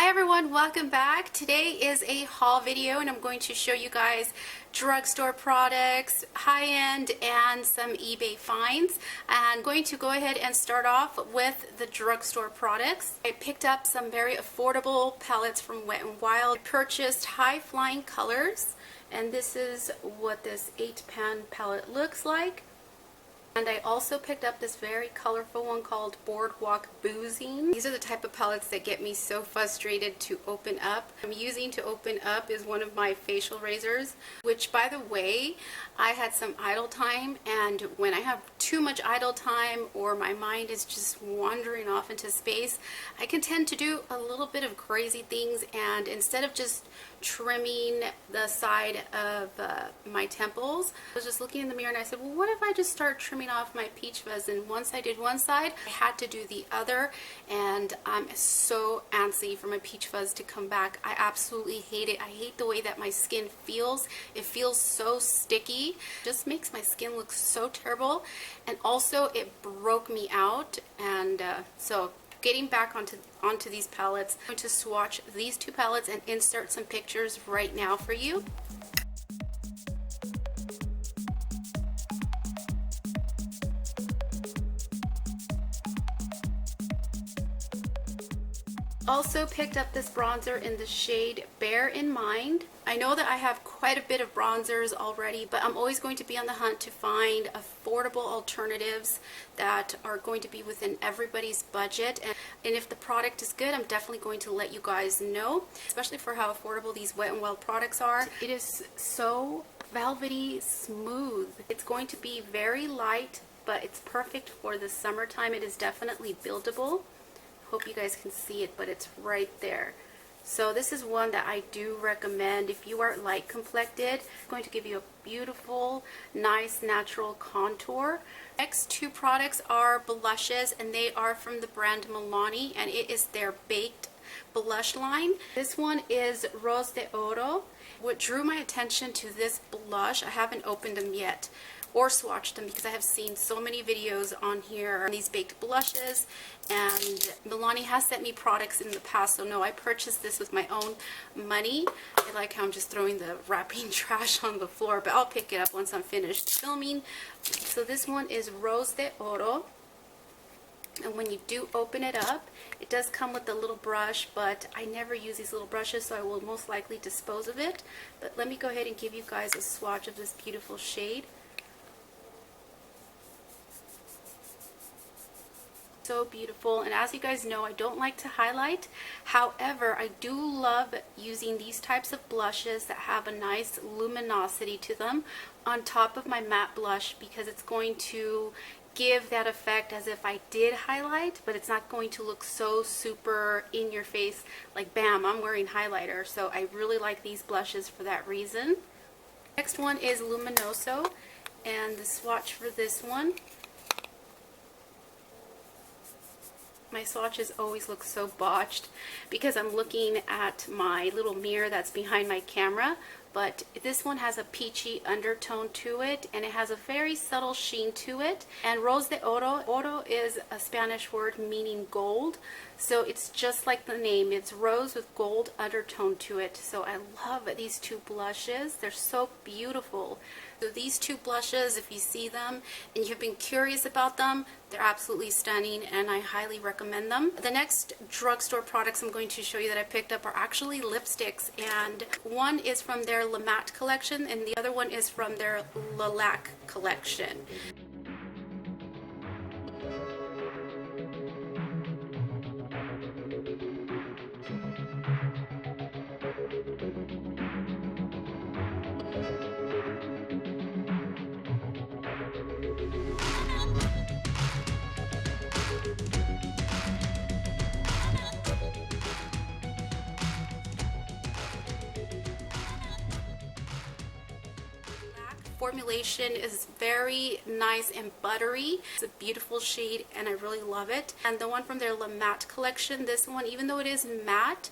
Hi everyone, welcome back. Today is a haul video and I'm going to show you guys drugstore products, high-end, and some eBay finds. I'm going to go ahead and start off with the drugstore products. I picked up some very affordable palettes from Wet n Wild. I purchased high-flying colors, and this is what this 8-pan palette looks like. And I also picked up this very colorful one called Boardwalk Boozing. These are the type of palettes that get me so frustrated to open up. I'm using to open up is one of my facial razors, which, by the way, I had some idle time, and when I have too much idle time or my mind is just wandering off into space, I can tend to do a little bit of crazy things, and instead of just trimming the side of my temples, I was just looking in the mirror and I said, well, what if I just start trimming off my peach fuzz? And once I did one side, I had to do the other, and I'm so antsy for my peach fuzz to come back. I absolutely hate it. I hate the way that my skin feels. It feels so sticky. It just makes my skin look so terrible, and also it broke me out. And so getting back onto these palettes, I'm going to swatch these two palettes and insert some pictures right now for you. Also picked up this bronzer in the shade Bear in Mind. I know that I have quite a bit of bronzers already, but I'm always going to be on the hunt to find affordable alternatives that are going to be within everybody's budget. And if the product is good, I'm definitely going to let you guys know, especially for how affordable these Wet n Wild products are. It is so velvety smooth. It's going to be very light, but it's perfect for the summertime. It is definitely buildable. Hope you guys can see it, but it's right there. So this is one that I do recommend if you are light complected. It's going to give you a beautiful, nice, natural contour. Next two products are blushes, and they are from the brand Milani, and it is their baked blush line. This one is Rose de Oro. What drew my attention to this blush, I haven't opened them yet or swatched them because I have seen so many videos on here on these baked blushes, and Milani has sent me products in the past, so no, I purchased this with my own money. I like how I'm just throwing the wrapping trash on the floor, but I'll pick it up once I'm finished filming. So this one is Rose de Oro, and when you do open it up, it does come with a little brush, but I never use these little brushes, so I will most likely dispose of it. But let me go ahead and give you guys a swatch of this beautiful shade. So beautiful, and as you guys know, I don't like to highlight. However, I do love using these types of blushes that have a nice luminosity to them on top of my matte blush, because it's going to give that effect as if I did highlight, but it's not going to look so super in your face like bam, I'm wearing highlighter. So I really like these blushes for that reason. Next one is Luminoso, and the swatch for this one. My swatches always look so botched because I'm looking at my little mirror that's behind my camera, but this one has a peachy undertone to it, and it has a very subtle sheen to it. And Rose de Oro, oro is a Spanish word meaning gold, so it's just like the name. It's rose with gold undertone to it. So I love these two blushes. They're so beautiful. So these two blushes, if you see them and you've been curious about them, they're absolutely stunning, and I highly recommend them. The next drugstore products I'm going to show you that I picked up are actually lipsticks, and one is from their La Matte collection and the other one is from their Lilac collection. Formulation is very nice and buttery. It's a beautiful shade and I really love it. And the one from their La Matte collection, this one, even though it is matte,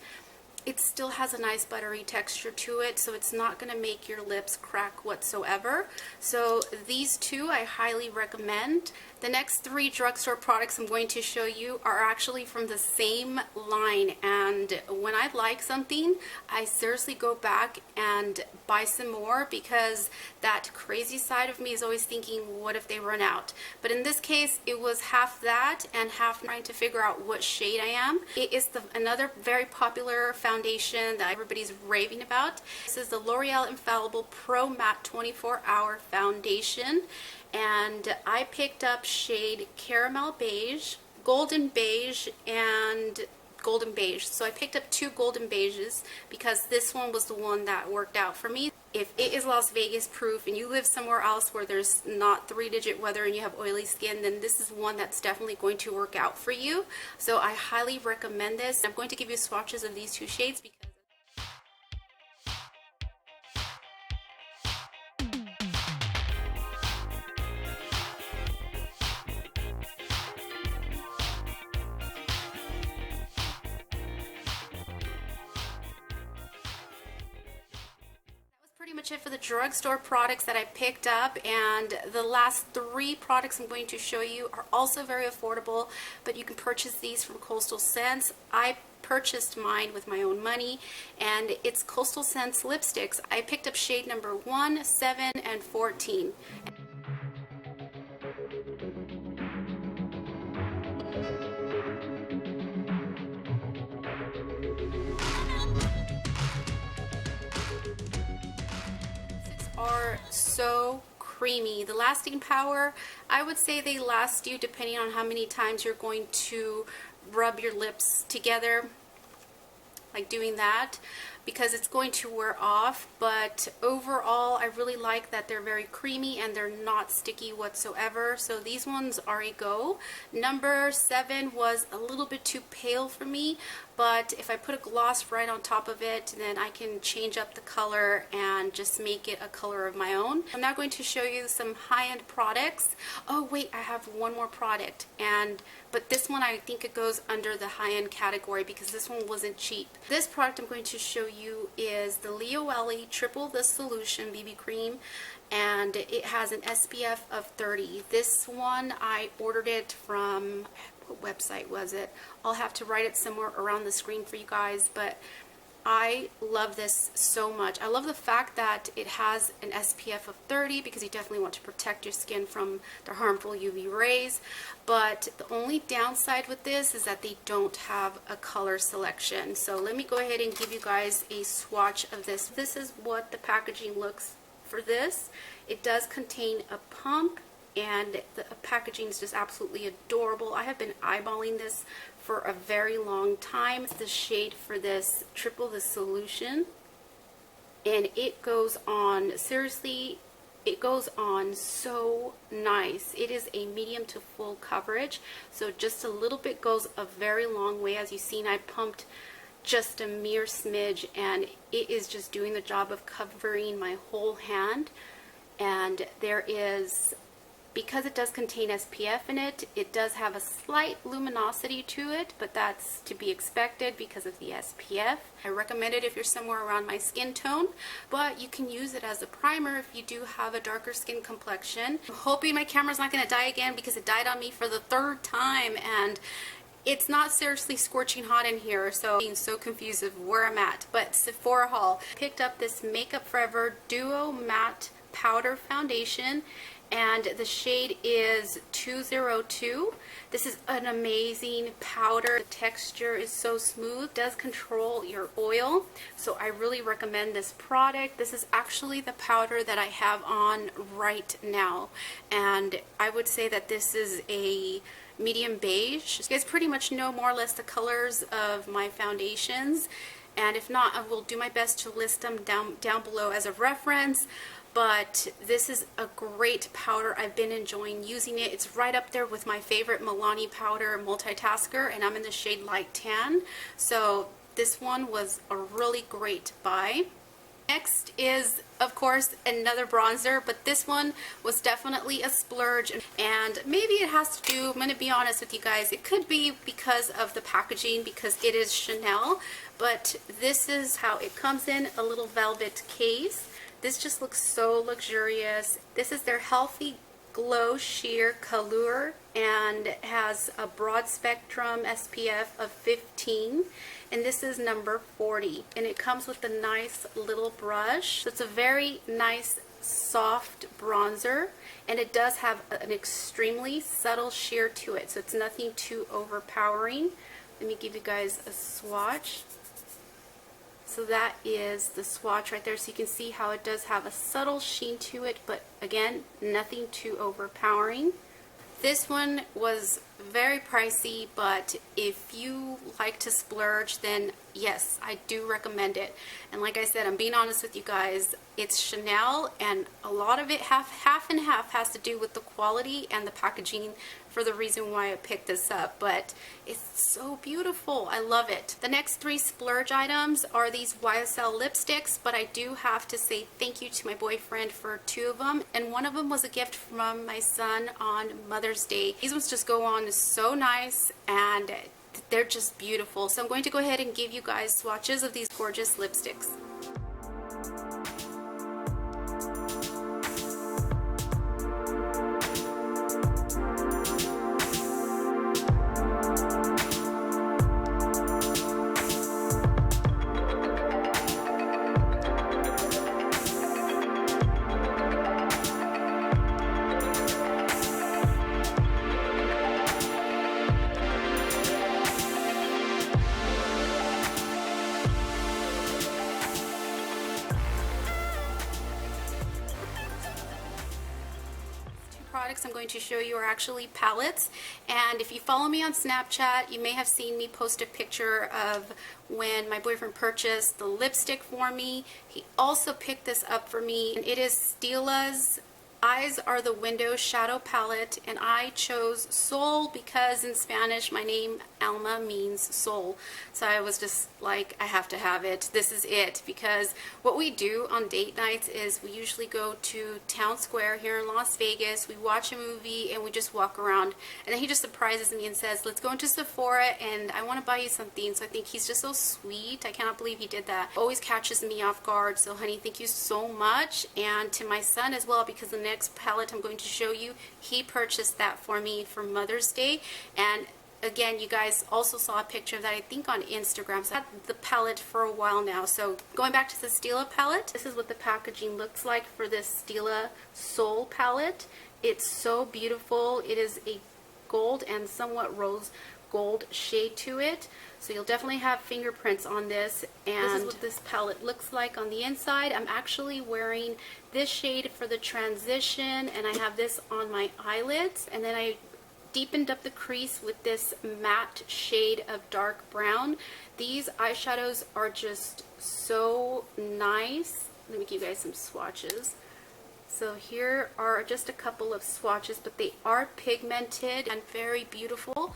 it still has a nice buttery texture to it, so it's not going to make your lips crack whatsoever. So these two I highly recommend. The next three drugstore products I'm going to show you are actually from the same line, and when I like something, I seriously go back and buy some more because that crazy side of me is always thinking, what if they run out? But in this case, it was half that and half trying to figure out what shade I am. It is another very popular foundation that everybody's raving about. This is the L'Oreal Infallible Pro Matte 24-Hour Foundation. And I picked up shade Caramel Beige, Golden Beige, and Golden Beige. So I picked up two Golden Beiges because this one was the one that worked out for me. If it is Las Vegas proof and you live somewhere else where there's not 3-digit weather and you have oily skin, then this is one that's definitely going to work out for you. So I highly recommend this. I'm going to give you swatches of these two shades because pretty much it for the drugstore products that I picked up, and the last three products I'm going to show you are also very affordable, but you can purchase these from Coastal Scents. I purchased mine with my own money, and it's Coastal Scents lipsticks. I picked up shade number 1, 7, and 14. Are so creamy. The lasting power, I would say they last you depending on how many times you're going to rub your lips together, like doing that, because it's going to wear off. But overall, I really like that they're very creamy and they're not sticky whatsoever. So these ones are a go. Number 7 was a little bit too pale for me, but if I put a gloss right on top of it, then I can change up the color and just make it a color of my own. I'm now going to show you some high-end products. Oh wait, I have one more product, but this one I think it goes under the high-end category because this one wasn't cheap. This product I'm going to show you is the Leo Welly Triple the Solution BB Cream, and it has an SPF of 30. This one I ordered it from, what website was it? I'll have to write it somewhere around the screen for you guys, but I love this so much. I love the fact that it has an SPF of 30 because you definitely want to protect your skin from the harmful UV rays. But the only downside with this is that they don't have a color selection. So let me go ahead and give you guys a swatch of this. This is what the packaging looks for this. It does contain a pump, and the packaging is just absolutely adorable. I have been eyeballing this for a very long time. The shade for this, Triple the Solution, and it goes on, seriously, it goes on so nice. It is a medium to full coverage, so just a little bit goes a very long way. As you've seen, I pumped just a mere smidge, and it is just doing the job of covering my whole hand. And there is, because it does contain SPF in it, it does have a slight luminosity to it, but that's to be expected because of the SPF. I recommend it if you're somewhere around my skin tone, but you can use it as a primer if you do have a darker skin complexion. I'm hoping my camera's not going to die again because it died on me for the 3rd time, and it's not seriously scorching hot in here, so I'm being so confused of where I'm at. But Sephora haul. Picked up this Makeup Forever Duo Matte Powder Foundation, and the shade is 202. This is an amazing powder. The texture is so smooth. It does control your oil, so I really recommend this product. This is actually the powder that I have on right now, and I would say that this is a medium beige. You guys pretty much know more or less the colors of my foundations, and if not, I will do my best to list them down below as a reference. But this is a great powder. I've been enjoying using it. It's right up there with my favorite Milani powder multitasker, and I'm in the shade Light Tan. So this one was a really great buy. Next is, of course, another bronzer, but this one was definitely a splurge, and maybe it has to do, I'm going to be honest with you guys, it could be because of the packaging, because it is Chanel, but this is how it comes in a little velvet case. This just looks so luxurious. This is their Healthy Glow Sheer Color, and has a broad spectrum SPF of 15, and this is number 40, and it comes with a nice little brush. So it's a very nice soft bronzer, and it does have an extremely subtle sheer to it, so it's nothing too overpowering. Let me give you guys a swatch. So that is the swatch right there, so you can see how it does have a subtle sheen to it, but again, nothing too overpowering. This one was very pricey, but if you like to splurge, then yes, I do recommend it. And like I said, I'm being honest with you guys, it's Chanel, and a lot of it half and half has to do with the quality and the packaging for the reason why I picked this up, but it's so beautiful. I love it. The next three splurge items are these YSL lipsticks, but I do have to say thank you to my boyfriend for 2 of them, and one of them was a gift from my son on Mother's Day. These ones just go on so nice, and they're just beautiful. So I'm going to go ahead and give you guys swatches of these gorgeous lipsticks. Products I'm going to show you are actually palettes, and if you follow me on Snapchat, you may have seen me post a picture of when my boyfriend purchased the lipstick for me. He also picked this up for me, and it is Stila's Eyes Are the Window Shadow Palette, and I chose Sol because in Spanish my name Alma means soul. So I was just like, I have to have it. This is it, because what we do on date nights is we usually go to Town Square here in Las Vegas, we watch a movie, and we just walk around, and then he just surprises me and says, let's go into Sephora and I want to buy you something. So I think he's just so sweet. I cannot believe he did that. Always catches me off guard. So honey, thank you so much. And to my son as well, because the next palette I'm going to show you, he purchased that for me for Mother's Day. And again, you guys also saw a picture of that, I think, on Instagram. So I've had the palette for a while now. So going back to the Stila palette, this is what the packaging looks like for this Stila Soul palette. It's so beautiful. It is a gold and somewhat rose gold shade to it. So you'll definitely have fingerprints on this, and this is what this palette looks like on the inside. I'm actually wearing this shade for the transition, and I have this on my eyelids, and then I deepened up the crease with this matte shade of dark brown. These eyeshadows are just so nice. Let me give you guys some swatches. So here are just a couple of swatches, but they are pigmented and very beautiful.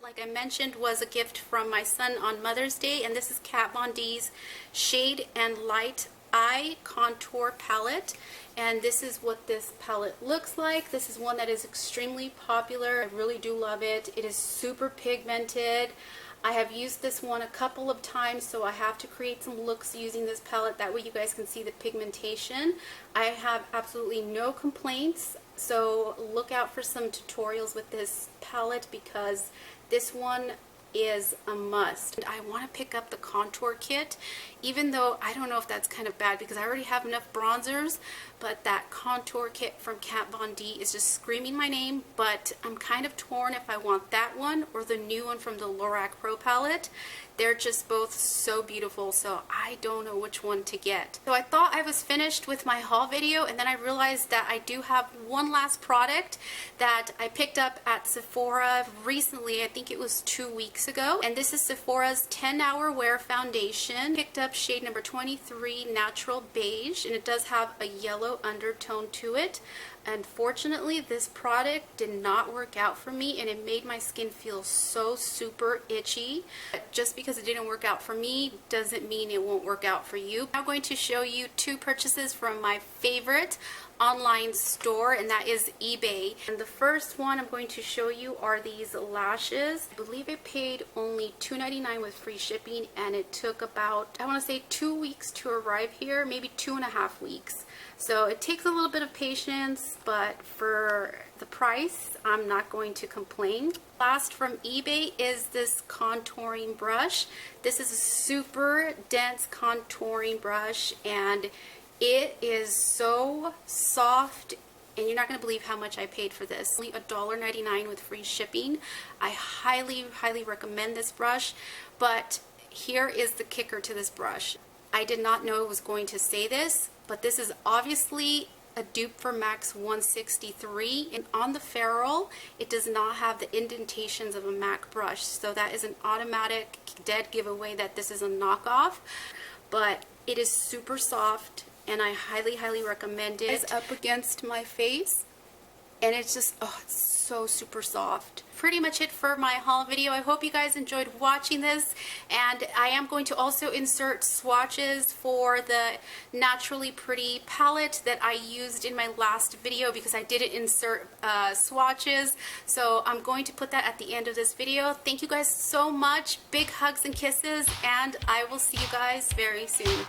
Like I mentioned, was a gift from my son on Mother's Day, and this is Kat Von D's Shade and Light Eye Contour Palette, and this is what this palette looks like. This is one that is extremely popular. I really do love it. It is super pigmented. I have used this one a couple of times, so I have to create some looks using this palette. That way you guys can see the pigmentation. I have absolutely no complaints, so look out for some tutorials with this palette because this one is a must. I want to pick up the contour kit, even though I don't know if that's kind of bad because I already have enough bronzers, but that contour kit from Kat Von D is just screaming my name. But I'm kind of torn if I want that one or the new one from the Lorac Pro palette. They're just both so beautiful, so I don't know which one to get. So I thought I was finished with my haul video, and then I realized that I do have one last product that I picked up at Sephora recently. I think it was 2 weeks ago, and this is Sephora's 10-Hour Wear Foundation. Picked up shade number 23 Natural Beige, and it does have a yellow undertone to it. Unfortunately, this product did not work out for me, and it made my skin feel so super itchy. But just because it didn't work out for me doesn't mean it won't work out for you. I'm going to show you 2 purchases from my favorite online store, and that is eBay. And the first one I'm going to show you are these lashes. I believe I paid only $2.99 with free shipping, and it took about, I want to say 2 weeks to arrive here, maybe 2.5 weeks. So it takes a little bit of patience, but for the price, I'm not going to complain. Last from eBay is this contouring brush. This is a super dense contouring brush, and it is so soft, and you're not going to believe how much I paid for this. Only $1.99 with free shipping. I highly, highly recommend this brush, but here is the kicker to this brush. I did not know it was going to say this, but this is obviously a dupe for MAC's 163, and on the ferrule it does not have the indentations of a MAC brush, so that is an automatic dead giveaway that this is a knockoff. But it is super soft, and I highly, highly recommend it. It's up against my face, and it's just, oh, it's so super soft. Pretty much it for my haul video. I hope you guys enjoyed watching this, and I am going to also insert swatches for the Naturally Pretty palette that I used in my last video, because I didn't insert swatches, so I'm going to put that at the end of this video. Thank you guys so much. Big hugs and kisses, and I will see you guys very soon.